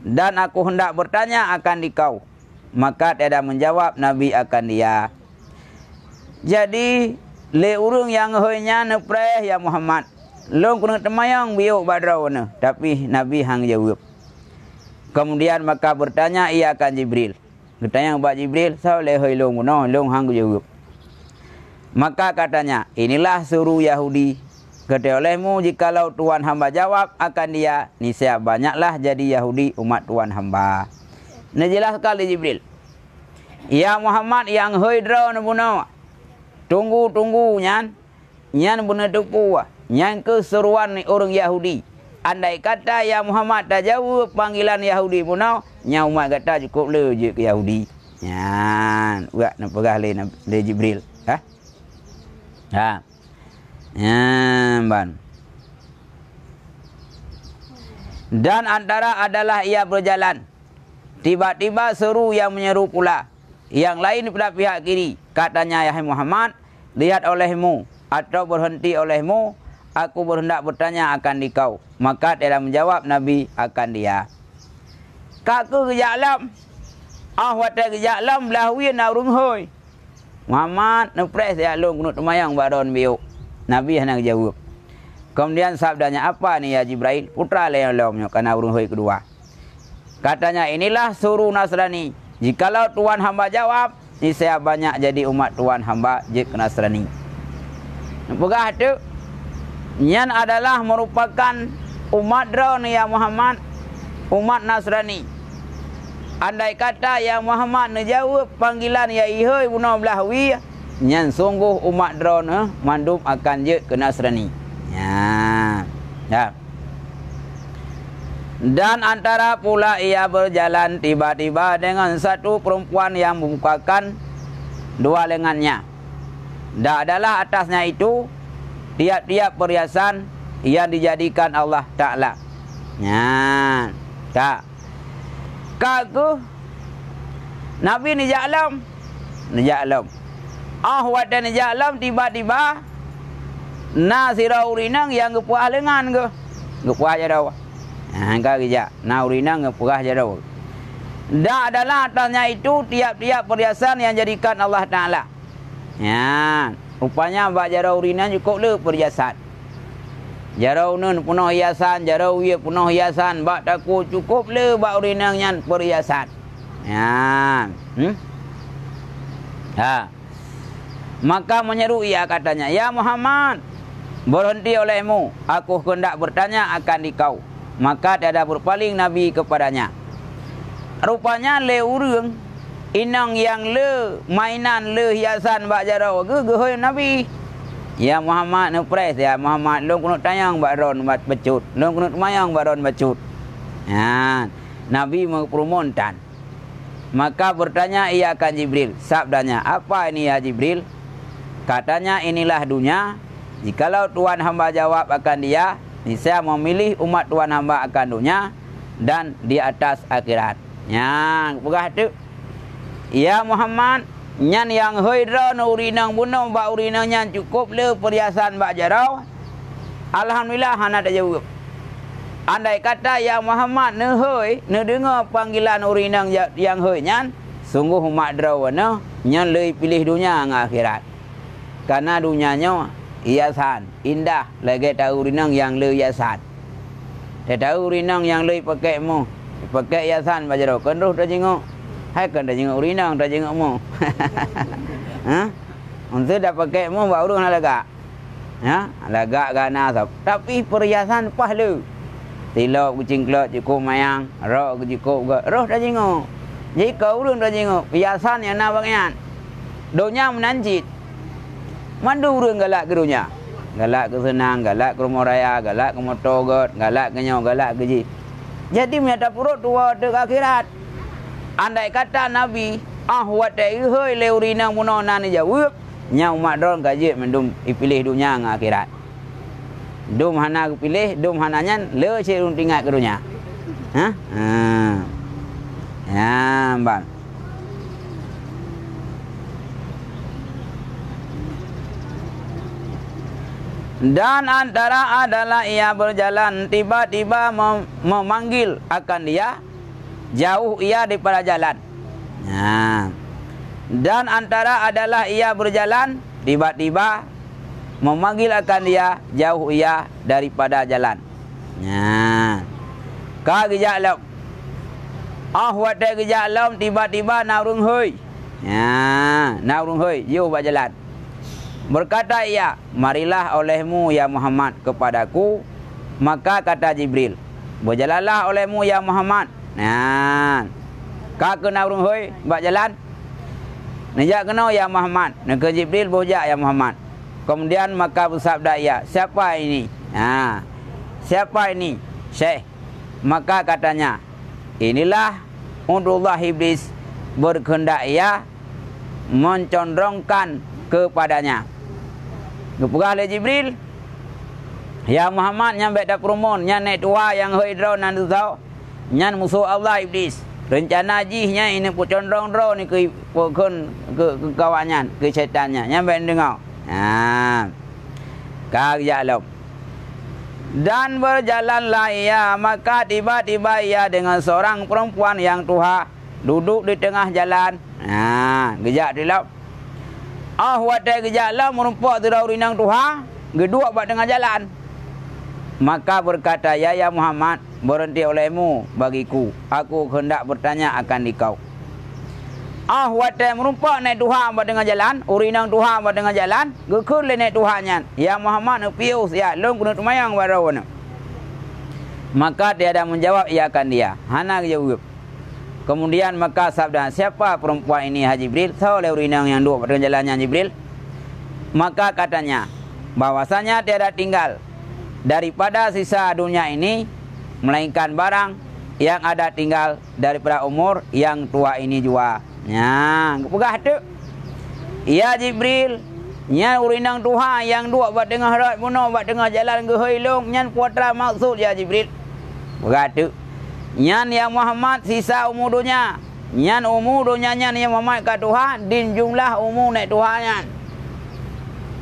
Dan aku hendak bertanya akan dikau. Maka tiada menjawab Nabi akan dia. Jadi le urung yang hoinya ne pres ya Muhammad. Long kena temayang biuk badrau ne. Tapi Nabi hang jawab. Kemudian maka bertanya ia akan Jibril. Bertanya kepada Jibril, sao le hoi long no, long hang jawab. Maka katanya, inilah suruh Yahudi. Kata olehmu, jikalau Tuhan hamba jawab akan dia, niscaya banyaklah jadi Yahudi umat Tuhan hamba. Ini jelas sekali Jibril. Ya Muhammad yang hoi draw ne buno. Tunggu nyan. Nyan buno tupu. Nyan keseruan ni orang Yahudi. Andai kata ya Muhammad tak jawab panggilan Yahudi buno, nya umat kata cukup le je ke Yahudi. Nyan, buat nak pegah le Jibril. Ha. Ban. Dan antara adalah ia berjalan. Tiba-tiba seru yang menyeru pula. Yang lain pada pihak kiri. Katanya, ya Muhammad, lihat olehmu atau berhenti olehmu, aku berhendak bertanya akan dikau. Maka dia menjawab Nabi akan dia. Kaku kejak alam. Watai kejak alam lahwi na urung hoi. Muhammad nepres ya long kunut temayang baron biuk. Nabi hendak jawab. Kemudian sabdanya, apa ni ya Jibril? Putra lelomnya karena urung hoi kedua. Katanya, inilah suruh Nasrani. Jikalau Tuhan hamba jawab, niscaya banyak jadi umat Tuhan hamba je ke Nasrani. Pegah tu, nyan adalah merupakan umat draun ya Muhammad, umat Nasrani. Andai kata ya Muhammad menjawab panggilan ya ihoi bunuh belahwi, nyan sungguh umat draun mandum akan je ke Nasrani. Ya. Dan antara pula ia berjalan tiba-tiba dengan satu perempuan yang membukakan dua lengannya. Dan adalah atasnya itu tiap-tiap perhiasan yang dijadikan Allah Ta'ala. Ya. Tak. Kaku Nabi ni ja'lam. Wadah ni ja'lam tiba-tiba nasira urinang yang kepuah lengan ke. Kepuah jadau. Angka kejak. Na urinang kepuah jadau. Dan adalah atasnya itu tiap-tiap perhiasan yang jadikan Allah Ta'ala. Ya. Rupanya bak jarau urinang cukup le perhiasan. Jarau nun penuh hiasan, jarau ia penuh hiasan, bak takut cukup le bak urinang nyan perhiasan. Ya. Maka menyeru ia katanya, ya Muhammad, berhenti olehmu, aku hendak bertanya akan dikau. Maka tiada berpaling Nabi kepadanya. Rupanya le urang inang yang le mainan le hiasan bak jarau ke hoi Nabi. Ya Muhammad nepres ya Muhammad long kunut tayang baron bat becut. Long kunut mayang baron becut. Ya, Nabi mempermontan. Maka bertanya ia akan Jibril. Sabdanya, apa ini ya Jibril? Katanya, inilah dunia. Jikalau Tuhan hamba jawab akan dia, niscaya memilih umat Tuhan hamba akan dunia dan di atas akhirat. Ya, pegah tu. Ya Muhammad, nyan yang hoidra no urinang bunuh bak urinang nyan cukup le perhiasan bak jarau. Alhamdulillah hana tak jawab. Andai kata ya Muhammad ne hoi, ne dengar panggilan urinang yang hoi nyan, sungguh umat draw ne nyan le pilih dunia ngan akhirat. Karena dunianya hiasan, indah lagi tahu urinang yang le hiasan. Tahu urinang yang le pakai mu, pakai hiasan bak jarau kenduh tak jengok. Hai kan dah jenguk urinang, dah jenguk mu. Untuk dah pakai mu baru nak lagak. Ya, lagak gana sap. Tapi perhiasan pahala. Tilok kucing kelot cukup mayang, rok cukup ke. Roh dah jenguk. Jika urang dah jenguk, perhiasan yang nak bagian. Donya menanjit. Mandu urang galak ke dunia. Galak ke senang, galak ke rumah raya, galak ke motor god, galak ke nyau, galak ke ji. Jadi menyata perut tua ke akhirat. Andai kata Nabi, watai hoi le urinang muno nani jawab, nya umat dron gaji mendum ipilih dunia ngan akhirat. Dum hana pilih, dum hananya le cerun tinggal ke dunia. Ya, bang. Dan antara adalah ia berjalan tiba-tiba memanggil akan dia, jauh ia daripada jalan. Dan antara adalah ia berjalan tiba-tiba memanggil akan dia, jauh ia daripada jalan. Ka gejak lam. Wate gejak lam tiba-tiba naurung hoi. Naurung hoi, jauh berjalan. Berkata ia, marilah olehmu ya Muhammad kepadaku. Maka kata Jibril, berjalanlah olehmu ya Muhammad. Ka kena urung hoi, berjalan. Nejak kena ya Muhammad. Ke Jibril berjak ya Muhammad. Kemudian maka bersabda ia, siapa ini? Siapa ini? Syekh. Maka katanya, inilah Udullah iblis, berkehendak ia mencondongkan kepadanya. Gepegah oleh Jibril, ya Muhammad nyampe dak perumun, nyan naik tua yang hidro nan tu tahu, nyan musuh Allah iblis. Rencana jihnya ini pun condong dro ni ke kawannya, ke syaitannya, nyampe dengar. Kagialam. Dan berjalanlah ia, maka tiba-tiba ia dengan seorang perempuan yang tua duduk di tengah jalan. Gejak dilap. Wate gejak lam merumpak tidak urinang tuha, gedua buat tengah jalan. Maka berkata, ya Muhammad, berhenti olehmu bagiku, aku hendak bertanya akan dikau. Wate merumpak naik tuha buat tengah jalan, urinang tuha buat tengah jalan, gekul naik tuhanya. Ya Muhammad pius ya, long kena tumayang barawana. Maka tiada menjawab ia akan dia. Hana jawab. Kemudian maka sabda, siapa perempuan ini Haji Jibril? Tahu oleh urinang yang dua pada jalannya Jibril. Maka katanya, bahwasanya tiada tinggal daripada sisa dunia ini melainkan barang yang ada tinggal daripada umur yang tua ini juga. Pegah tu. Ya Jibril, nya urinang tuha yang dua buat tengah rat bunuh buat tengah jalan ke hilung, nyan putra maksud ya Jibril. Pegah tu. Nyan yang Muhammad sisa umur dunia. Nyan umur dunia nyan yang Muhammad ka Tuhan din jumlah umur naik Tuhan.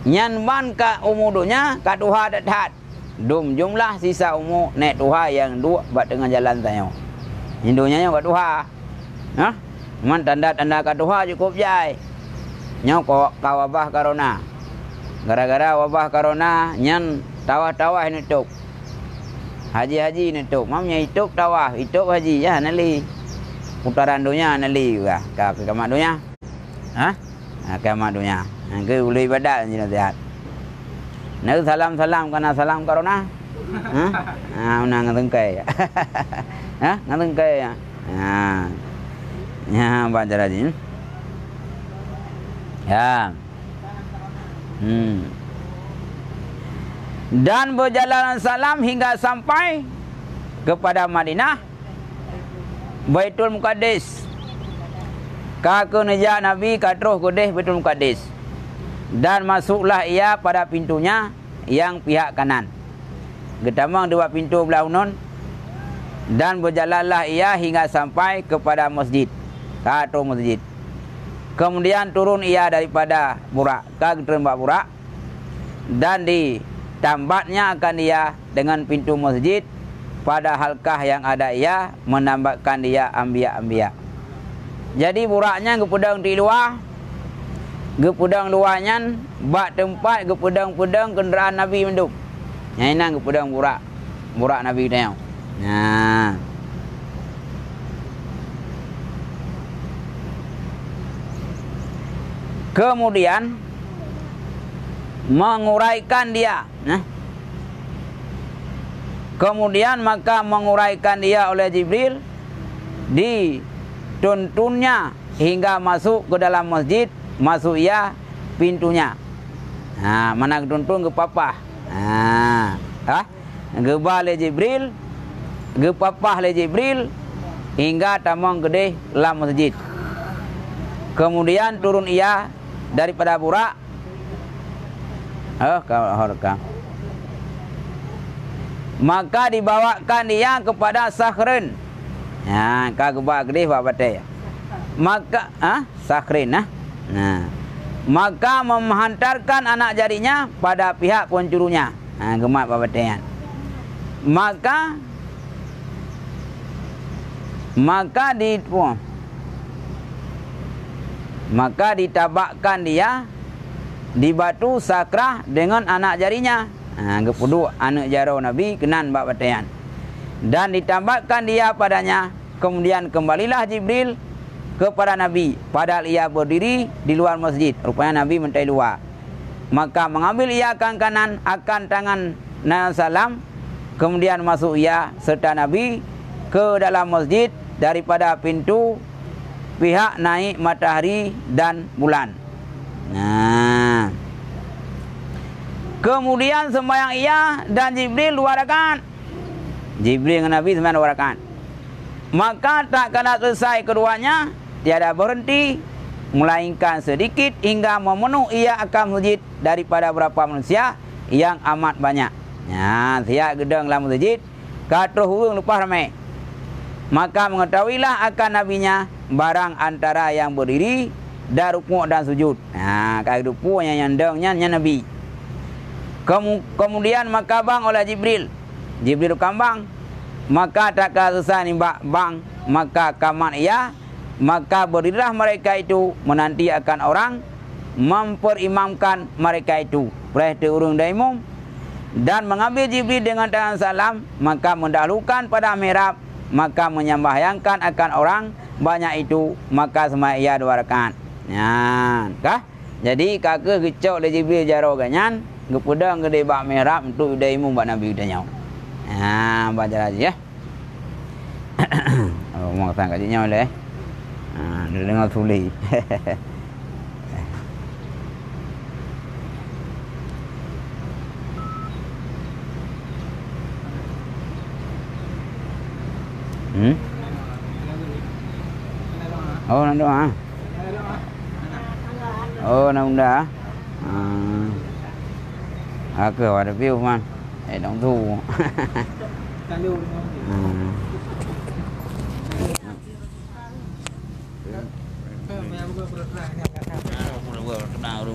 Nyan ban ka umur dunia ka Tuhan dekat. Dum jumlah sisa umur naik Tuhan yang dua buat tengah jalan tanya. Hindunya ka Tuhan. Man tanda-tanda ka Tuhan cukup jai. Nyo ko ka wabah corona. Gara-gara wabah corona nyan tawah-tawah ni tok. Haji-haji ni tok. Mamnya hidup tawah, hidup haji ya nali. Putaran dunia nali juga. Ke kamat dunia. Kamat dunia. Ke boleh ibadat je nak sihat. Nak salam-salam kana salam corona. Una ngatengkai. Ngatengkai ya. Ya baca haji. Ya. Dan berjalan salam hingga sampai kepada Madinah, Baitul Muqaddis. Ka nejak Nabi ka terus ke Baitul Muqaddis. Dan masuklah ia pada pintunya yang pihak kanan. Getamang dua pintu belah unon. Dan berjalanlah ia hingga sampai kepada masjid. Ka terus masjid. Kemudian turun ia daripada burak, ka terembak burak. Dan tambatnya akan dia dengan pintu masjid pada halkah yang ada ia menambatkan dia ambia-ambia. Jadi buraknya gepedang di luar, gepedang luarnya bak tempat gepedang-pedang kenderaan Nabi menduk. Nyainang gepedang burak Nabi tengok. Kemudian menguraikan dia. Kemudian maka menguraikan dia oleh Jibril, dituntunnya hingga masuk ke dalam masjid, masuk ia pintunya. Mana tuntun ke papa. Gebah oleh Jibril, gepapah oleh Jibril hingga tamang gede dalam masjid. Kemudian turun ia daripada burak. Maka dibawakan dia kepada Sakhrin. Ka gebah gede buat batai. Maka Sakhrin maka menghantarkan anak jarinya pada pihak pencurunya. Gemat babatian. Maka ditabakkan dia di batu sakrah dengan anak jarinya. Gepuduk anak jaro Nabi kenan babatian. Dan ditambahkan dia padanya. Kemudian kembalilah Jibril kepada Nabi, padahal ia berdiri di luar masjid. Rupanya Nabi mentai luar. Maka mengambil ia ke kanan akan tangan Nabi Salam. Kemudian masuk ia serta Nabi ke dalam masjid daripada pintu pihak naik matahari dan bulan. Kemudian sembahyang ia dan Jibril 2 rakaat. Jibril dengan Nabi sembahyang 2 rakaat. Maka tak kala selesai keduanya, tiada berhenti, melainkan sedikit hingga memenuhi ia akan masjid daripada berapa manusia yang amat banyak. Siap gedang dalam masjid, kata hurung lepas ramai. Maka mengetahuilah akan nabinya barang antara yang berdiri dan rukuk dan sujud. Kalau rukuk yang nyandangnya Nabi. Kemudian maka bang oleh Jibril kambang. Maka tak selesai nimbak bang, maka kamat ia, maka berdirilah mereka itu menanti akan orang memperimamkan mereka itu. Perhati urung daimum dan mengambil Jibril dengan tangan salam, maka mendahulukan pada mihrab, maka menyembahyangkan akan orang banyak itu, maka sembahyang ia 2 rakaat. Kah? Jadi kakak kecok le Jibril jaro ganyan, gepudang gede bak mihrab untuk daimum bak Nabi udanyau. Baca lagi ya. Mau tang kat nyau le. Dia dengar tulis. Oh, nak doa. Oh, nak unda. Aku ada view man. Động thu. Nào